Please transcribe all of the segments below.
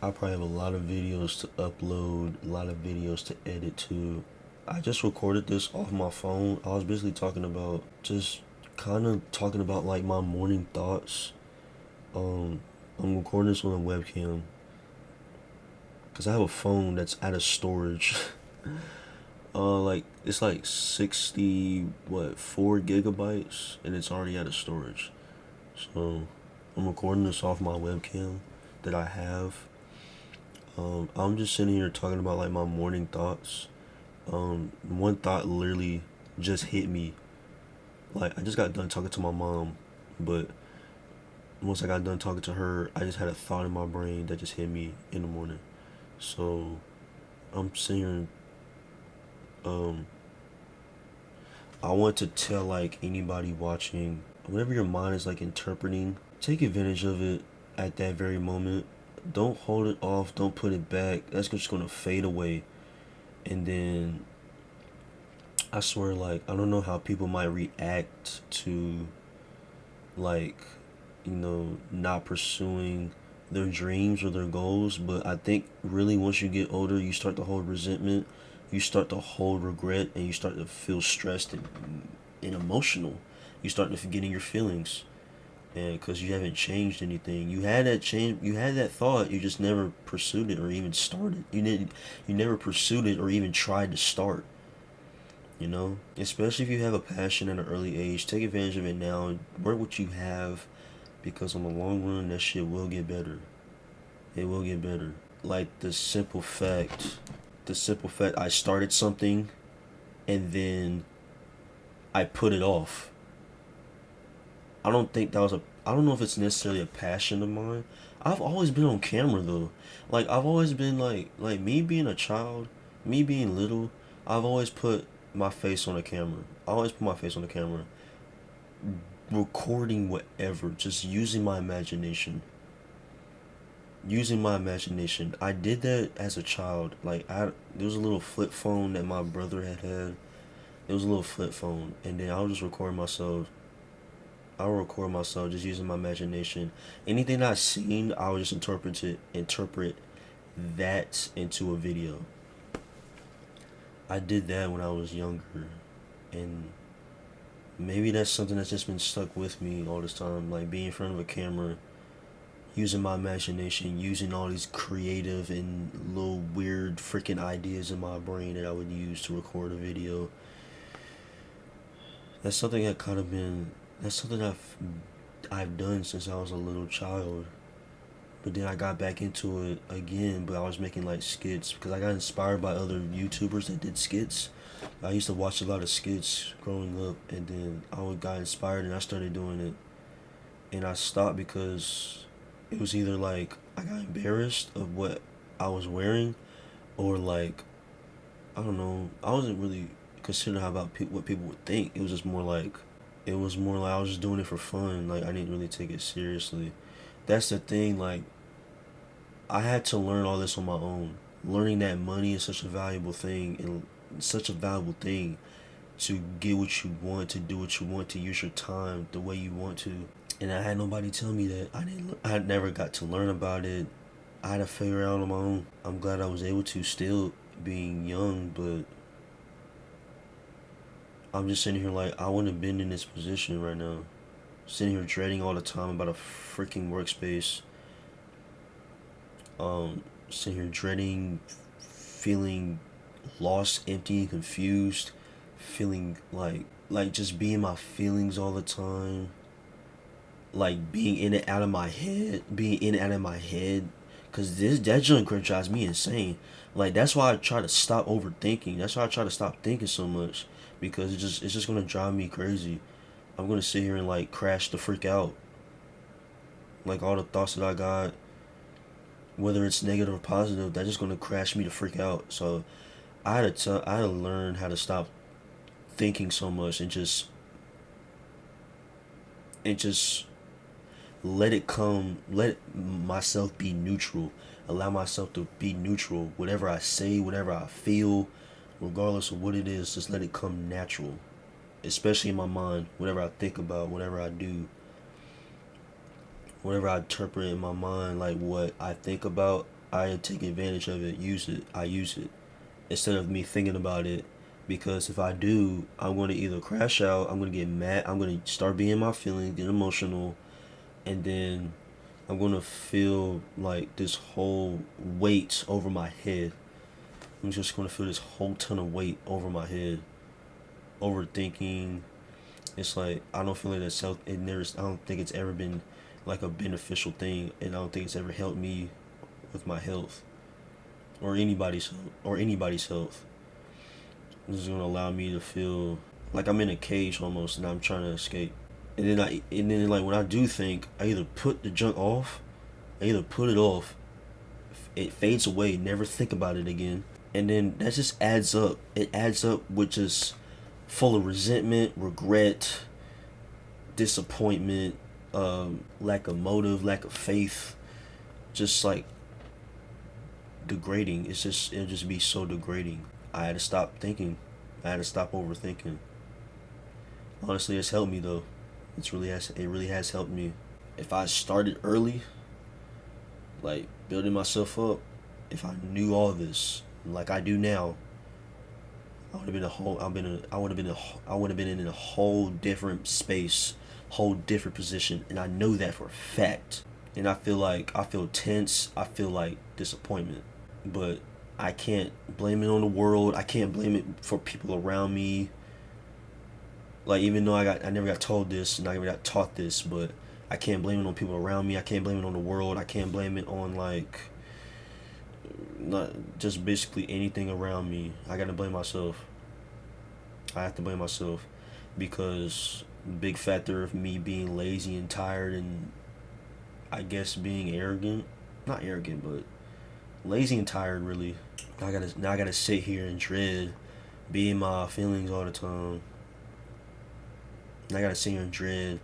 I probably have a lot of videos to upload, a lot of videos to edit to. I just recorded this off my phone. I was basically talking about just kind of talking about like my morning thoughts. Um, I'm recording this on a webcam because I have a phone that's out of storage. Like it's like 4 gigabytes, and it's already out of storage. So I'm recording this off my webcam that I have. I'm just sitting here talking about like my morning thoughts. One thought literally just hit me. Like I just got done talking to my mom, but once I got done talking to her, I just had a thought in my brain that just hit me in the morning. So I'm sitting here. Um, I want to tell like anybody watching, whatever your mind is like interpreting, take advantage of it at that very moment. Don't hold it off. Don't put it back. That's just gonna fade away, and then I swear, like, I don't know how people might react to, like, not pursuing their dreams or their goals, but I think really once you get older, you start to hold resentment, you start to hold regret, and you start to feel stressed and emotional. You start to forgetting your feelings, and because you haven't changed anything, you had that change, you had that thought, you just never pursued it or even started. You never pursued it or even tried to start. Especially if you have a passion at an early age, take advantage of it now. Work what you have, because on the long run, that shit will get better. It will get better. Like the simple fact I started something and then I put it off. I don't think that was a. I don't know if it's necessarily a passion of mine. I've always been on camera though. Like I've always been like me being a child, me being little. I've always put my face on a camera. I always put my face on the camera, recording whatever, just using my imagination. Using my imagination. I did that as a child. There was a little flip phone that my brother had. It was a little flip phone, and then I would just record myself. I would record myself just using my imagination. Anything I seen, I would just interpret that into a video. I did that when I was younger, and maybe that's something that's just been stuck with me all this time. Like being in front of a camera, using my imagination, using all these creative and little weird freaking ideas in my brain that I would use to record a video. That's something that kind of been. That's something I've done since I was a little child. But then I got back into it again, but I was making like skits because I got inspired by other YouTubers that did skits. I used to watch a lot of skits growing up, and then got inspired and I started doing it. And I stopped because it was either like I got embarrassed of what I was wearing, or like I don't know. I wasn't really considering how about what people would think. It was more like I was just doing it for fun. Like I didn't really take it seriously. That's the thing. Like I had to learn all this on my own. Learning that money is such a valuable thing, and such a valuable thing to get what you want, to do what you want, to use your time the way you want to. And I had nobody tell me that. I had never got to learn about it. I had to figure it out on my own. I'm glad I was able to, still being young, but I'm just sitting here like I wouldn't have been in this position right now. Sitting here dreading all the time about a freaking workspace. Sitting here dreading, feeling lost, empty, confused, feeling like just being my feelings all the time, like being in and out of my head, cause that junk drives me insane. Like that's why I try to stop overthinking. That's why I try to stop thinking so much, because it's just gonna drive me crazy. I'm gonna sit here and like crash the freak out. Like all the thoughts that I got, whether it's negative or positive, that's just gonna crash me to freak out. So I had to learn how to stop thinking so much, and just let it come, let myself be neutral, allow myself to be neutral. Whatever I say, whatever I feel, regardless of what it is, just let it come natural. Especially in my mind, whatever I think about, whatever I do, whatever I interpret in my mind, like what I think about, I take advantage of it, use it, I use it instead of me thinking about it. Because if I do, I'm going to either crash out, I'm going to get mad, I'm going to start being my feelings, get emotional, and then I'm going to feel like this whole weight over my head. I'm just going to feel this whole ton of weight over my head. Overthinking. It's like, I don't feel like that's self. I don't think it's ever been like a beneficial thing, and I don't think it's ever helped me with my health or anybody's health. This is gonna allow me to feel like I'm in a cage almost, and I'm trying to escape. And then like when I do think, I either put the junk off, I either put it off, it fades away, never think about it again, and then that just adds up. It adds up with just full of resentment, regret, disappointment, lack of motive, lack of faith, just like degrading. It'll just be so degrading. I had to stop thinking. I had to stop overthinking. Honestly, it's helped me though. It really has helped me. If I started early, like building myself up, if I knew all this like I do now, I would have been a whole. I would have been I would have been in a whole different space, whole different position, and I know that for a fact. And I feel tense. I feel like disappointment, but I can't blame it on the world. I can't blame it for people around me. Like even though I never got told this and I never got taught this, but I can't blame it on people around me. I can't blame it on the world. I can't blame it on like not just basically anything around me. I gotta blame myself. I have to blame myself because the big factor of me being lazy and tired and I guess being arrogant, not arrogant, but lazy and tired really. I gotta sit here and dread being my feelings all the time. I gotta sit here and dread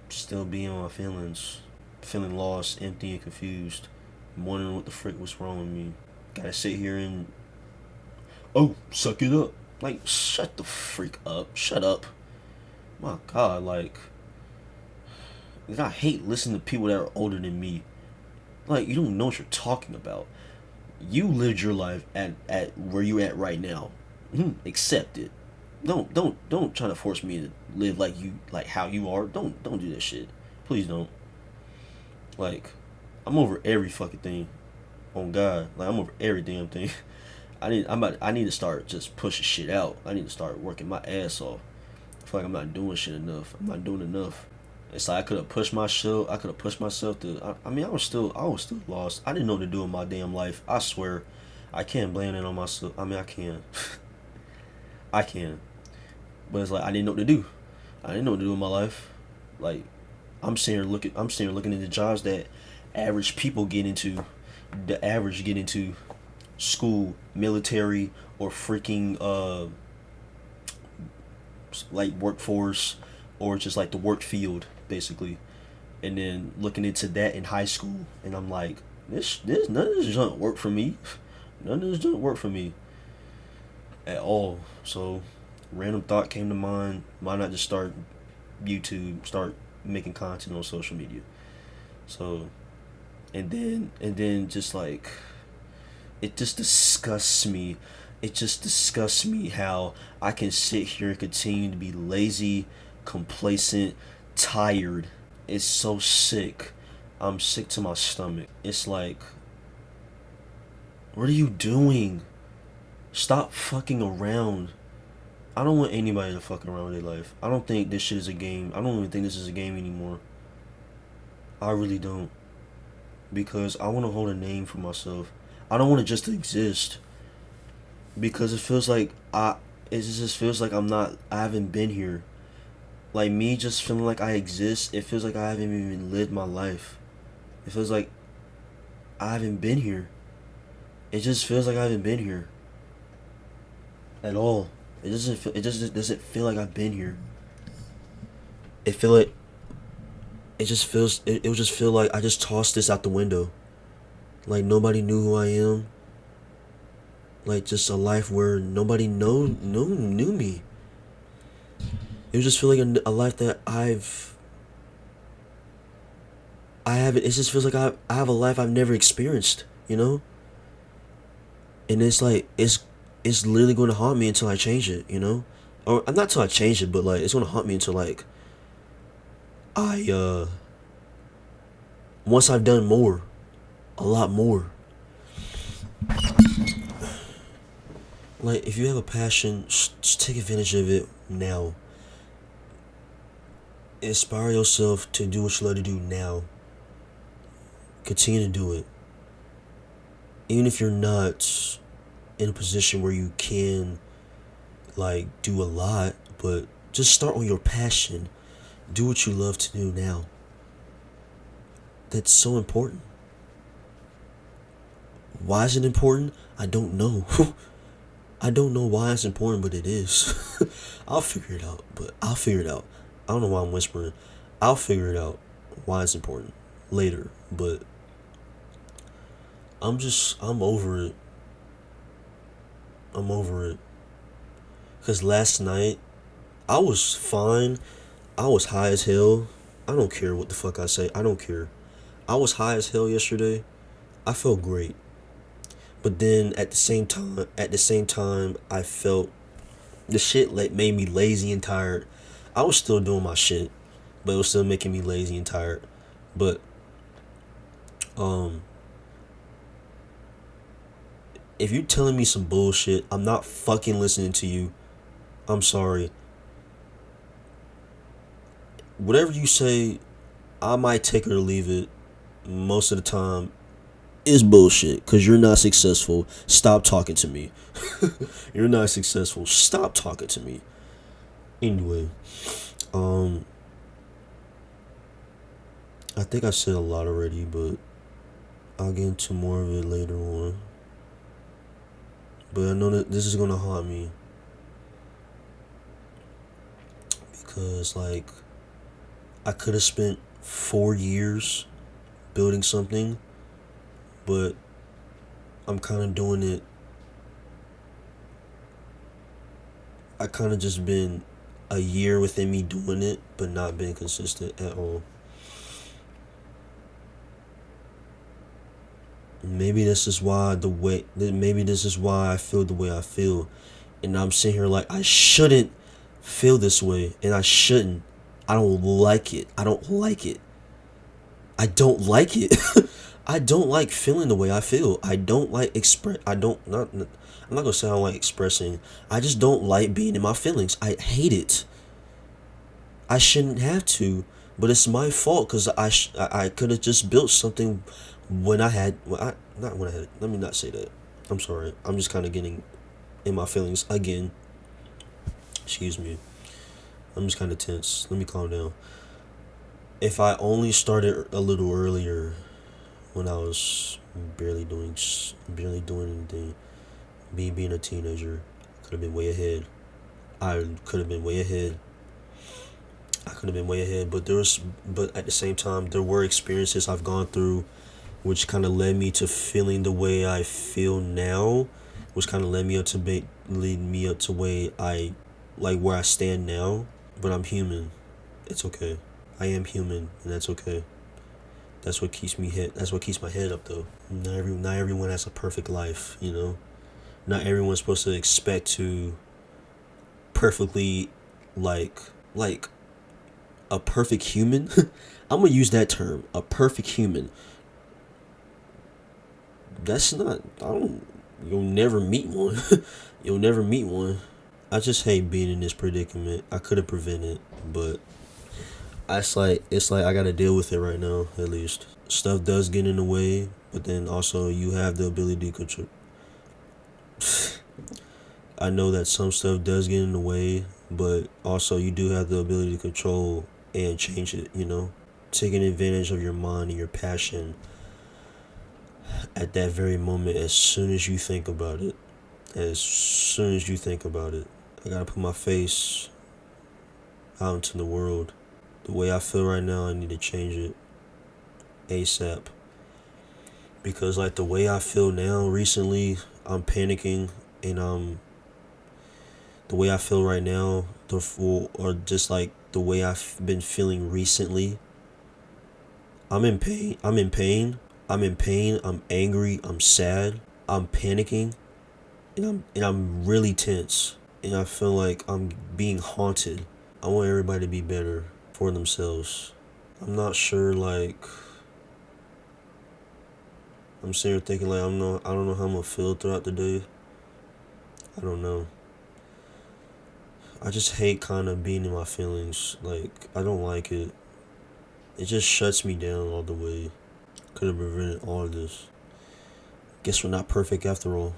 still being my feelings, feeling lost, empty, and confused, wondering what the frick was wrong with me. Gotta sit here and suck it up. Like shut the freak up. Shut up. My God, like I hate listening to people that are older than me. Like you don't know what you're talking about. You lived your life at where you at right now. Accept it. Don't try to force me to live like how you are. Don't do that shit. Please don't. Like, I'm over every fucking thing. On God, like I'm over every damn thing. I need to start just pushing shit out. I need to start working my ass off. I feel like I'm not doing shit enough. I'm not doing enough. It's like I could have pushed myself. I could have pushed myself to. I mean, I was still lost. I didn't know what to do in my damn life. I swear, I can't blame it on myself. I mean, I can. I can. But it's like I didn't know what to do. I didn't know what to do in my life. Like I'm sitting here looking into jobs that average people get into. The average get into school, military, or freaking like workforce, or just like the work field basically. And then looking into that in high school, and I'm like, this none of this doesn't work for me. None of this doesn't work for me at all. So random thought came to mind. Why not just start YouTube, start making content on social media? So and then just like it just disgusts me. It just disgusts me how I can sit here and continue to be lazy, complacent, tired. It's so sick. I'm sick to my stomach. It's like, what are you doing? Stop fucking around. I don't want anybody to fuck around with their life. I don't think this shit is a game. I don't even think this is a game anymore. I really don't. Because I want to hold a name for myself. I don't want to just exist. Because it just feels like I haven't been here. Like me just feeling like I exist, it feels like I haven't even lived my life. It feels like I haven't been here. It just feels like I haven't been here at all. It just doesn't feel like I've been here. It feel like it would just feel like I just tossed this out the window. Like nobody knew who I am. Like just a life where nobody knew me. It would just feel like a life that I haven't. It just feels like I have a life I've never experienced. you know? And it's like, it's literally going to haunt me until I change it, you know? Or, not until I change it, but like, it's going to haunt me until like, I, once I've done more, a lot more. Like, if you have a passion, just take advantage of it now. Inspire yourself to do what you love to do now. Continue to do it. Even if you're not in a position where you can, like, do a lot, but just start on your passion. Do what you love to do now. That's so important. Why is it important? I don't know. I don't know why it's important, but it is. I'll figure it out, I don't know why I'm whispering. I'll figure it out why it's important later, but I'm over it. I'm over it. Because last night, I was fine. I was high as hell. I don't care what the fuck I say. I don't care. I was high as hell yesterday. I felt great. But then at the same time, I felt the shit like made me lazy and tired. I was still doing my shit, but it was still making me lazy and tired. But um if you're telling me some bullshit, I'm not fucking listening to you. I'm sorry. Whatever you say, I might take it or leave it. Most of the time, is bullshit because you're not successful. Stop talking to me. You're not successful. Stop talking to me. Anyway, I think I said a lot already, but I'll get into more of it later on. But I know that this is gonna haunt me because, like, I could have spent 4 years building something, but I'm kind of doing it. I kind of just been a year within me doing it, but not being consistent at all. Maybe this is why I feel the way I feel, and I'm sitting here like I shouldn't feel this way, and I shouldn't. I don't like it. I don't like it. I don't like it. I don't like feeling the way I feel. I don't like I'm not gonna say I don't like expressing. I just don't like being in my feelings. I hate it. I shouldn't have to, but it's my fault because I could have just built something when I had. Well, not when I had. Let me not say that. I'm sorry. I'm just kind of getting in my feelings again. Excuse me. I'm just kind of tense. Let me calm down. If I only started a little earlier, when I was barely doing anything, me being a teenager, could have been way ahead. I could have been way ahead. But at the same time, there were experiences I've gone through, which kind of led me to feeling the way I feel now, which kind of lead me up to way I, like where I stand now. But I'm human. It's okay. I am human, and that's okay. That's what keeps my head up, though. Not everyone has a perfect life, you know. Not everyone's supposed to expect to perfectly, like a perfect human. I'm gonna use that term, a perfect human. That's not. I don't. You'll never meet one. You'll never meet one. I just hate being in this predicament. I could have prevented, but it's like I gotta deal with it right now. At least stuff does get in the way, but then also you have the ability to control. I know that some stuff does get in the way, but also you do have the ability to control and change it. You know, taking advantage of your mind and your passion at that very moment. As soon as you think about it, I gotta put my face out into the world. The way I feel right now, I need to change it ASAP. Because like the way I feel now recently, I'm panicking, and the way I feel right now, or just like the way I've been feeling recently, I'm in pain. I'm in pain, I'm angry, I'm sad, I'm panicking, and I'm really tense. And I feel like I'm being haunted. I want everybody to be better for themselves. I'm not sure, like, I'm sitting here thinking like I don't know how I'm gonna feel throughout the day. I don't know. I just hate kind of being in my feelings. Like, I don't like it. It just shuts me down all the way. Could have prevented all of this. Guess we're not perfect after all.